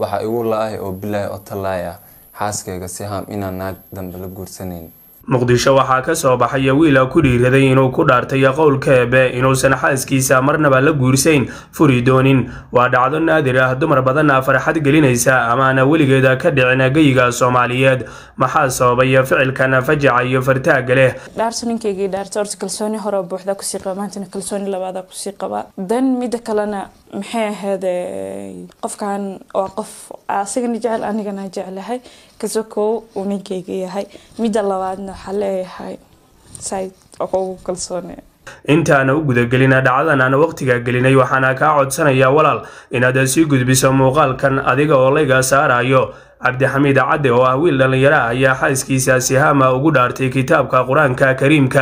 waxa igu laahay oo bilaay oo talaaya xaaskayga Siham inaan naag dambe la guursaneyn. muqdisho waxaa ka soo baxay wiil ku dhiiraday inuu ku dhaartay qowlka Eebe inuusan xaaskiisa marnaba la guursayn furi doonin. waa dhacdo naadir ah dumar badan farxad gelinaysa amaana weligeeda ka dhicin geyga Soomaaliyeed. maxaa sababay ficilkan fajaca iyo fartaaga leh? dhaarsaninkeygii dhaarta kalsooni hore buuxda ku sii qaba maanta kalsooni labaad ku sii qaba dan mid kalena maxay ahayd qofkan oo qof asagana jecel anigana jecelahay kasoo uu ninkeyga yahay mid labaadna xaleeyahay side oo kalsooni intaana u gudagelina dhacdadan aan waqtiga gelinay waxaana ka codsanayaa walaal inaad sii gudbiso muuqaalkan adiga oo layga saarayo. عبد حميد عدي وأهويل لليراء يا حاسكي سيهاما وقدرتي كتابك قرآنك كريمك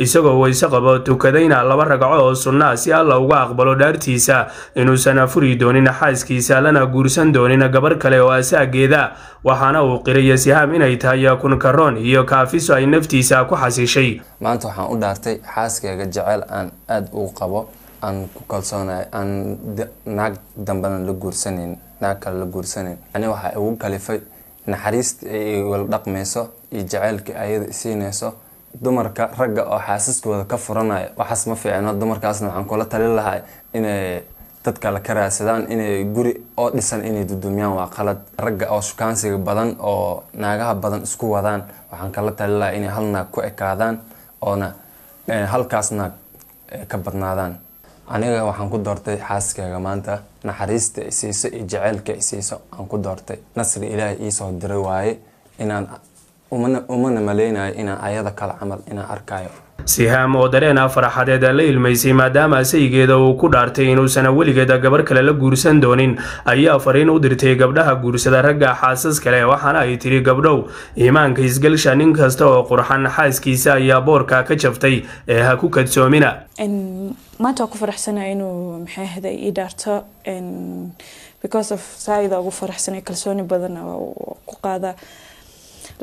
إسقوا ويسقبوا تكدينا على برقعوا الناس يا الله وأقبلوا دارتيسا إنه سنفري دوننا حاسكي سالنا جورسن دوننا جبرك لواسا جذا وحنا وقرية سيهام إن يتهيا كن كرون هي كافيس أي نفتيسا كحاسي شيء. ما أنتوا حنقول دارتي حاسكي جعل أن أد وقبا أن كالصونا أن ناق دمبنا لجورسنين ناك لجورسنين أنا واحد أقول كلفة نحريست والدقميسو يجعلك أيد سينيسو دمرك رجع أو حاسس وذا كفرنا وحس ما في عنا دمرك أصلا عن كل تللها إن تتكلم كراسدان إن جوري أو لسان إن الدنيا وقلت رجع أو شكانسي بدن أو ناجها بدن سكوا دان وعن كل تللها إن هلنا كوئكادان أو هل كاسنا كبرنا دان aniga waxaan ku doortay xaaskayga maanta naxariista isiiso iyo jaceelka isiiso aan ku doortay nasri ilaahay ii soo diray waaye inaan umana maleynayo inaan ayada kala camal inaan arkayo. Siham oo dareena farxadeeda la ilmeysay maadaama saygeeda uu ku dhaartay inuusan weligeeda gabar kale la guursan doonin ayaa fariin u dirtay gabdhaha guursada ragga xaasas kale waxaana ay tiri gabdhow iimaanka isgalsha nin kasta oo qurxan xaaskiisa ayaa boorka ka jaftay ee ha ku kadsoomina. maanta ku faraxsanahay inuu maxay haday ii dhaarto because of saayida ugu faraxsanay kalsooni badan oo ku qaada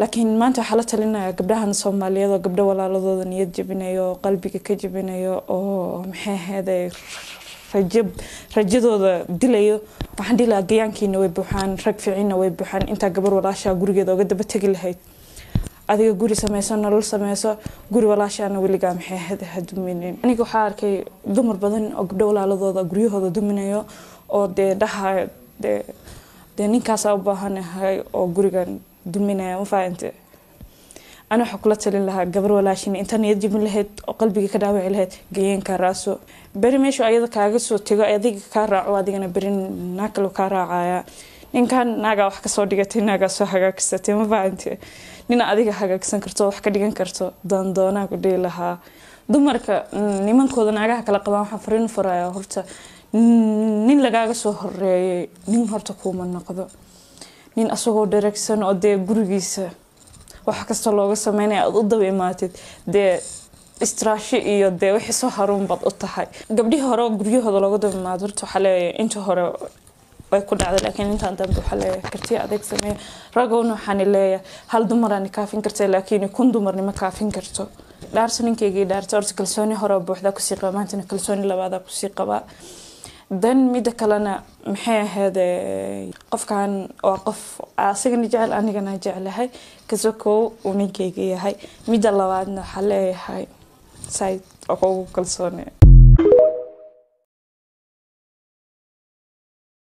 laakiin maanta waxa la talinayaa gabdhahan Soomaaliyeed oo gabdho walaaladooda niyad jabinayo qalbiga ka jabinayo oo maxay haday rajadooda dilayo waxaan dilaa gayaankiina way buuxaan rag fiicina way buuxaan inta gabar walaasha gurigeeda uga daba tagi lahayd adiga guri sameeysan nolol sameeyso guri walaashana waliga maxay hadumineen aniga waxa arkay dumar badan oo gabdho walaaladooda guryahooda duminayo oo ninkaas u baahanahay oo gurigan duminaya ma faahante ana waxa kula talin lahaa gabar walaashin inta niyad jabin lahayd oo qalbiga ka dhaawac lahayd gayeenka raaso bari meesho ayada kaaga soo tago adiga ka raaco adigana barin naakalo ka raacaya ninkan naaga wax ka soo dhigatay naaga soo hagaagsanay ma faahante nina adiga hagaagsan karto wax ka dhigan karto doona ku dheelaha dumarka nimankooda naagaha kala qabaan waxa fariin furaya horta nin lagaaga soo horeeyay nin horta kuma noqdo nin asagoo direction oo gurigiisa wax kasta looga sameeyay aad u daba imaatid istraashi iyo wixii soo harun bad u tahay gabdhii hore guryahooda looga daba imaado horta waxa leeyahay inta hore way ku dhacday laakiin inta dambe waxa leeyahay karti adeeg sameey ragowna waxaan leeyahay hal dumar aan kaafin kartay laakiin kun dumar nima kaafin karto dhaarsaninkeygii dhaarta kalsooni hore buuxda ku sii qaba maanta kalsooni labaad ku sii qaba dan mid kalena maxay ahayd qofkan oo qof asagana jecel anigana jecelahay kasoo uu ninkeyga yahay mid labaadna xaleeyahay side oo kalsooni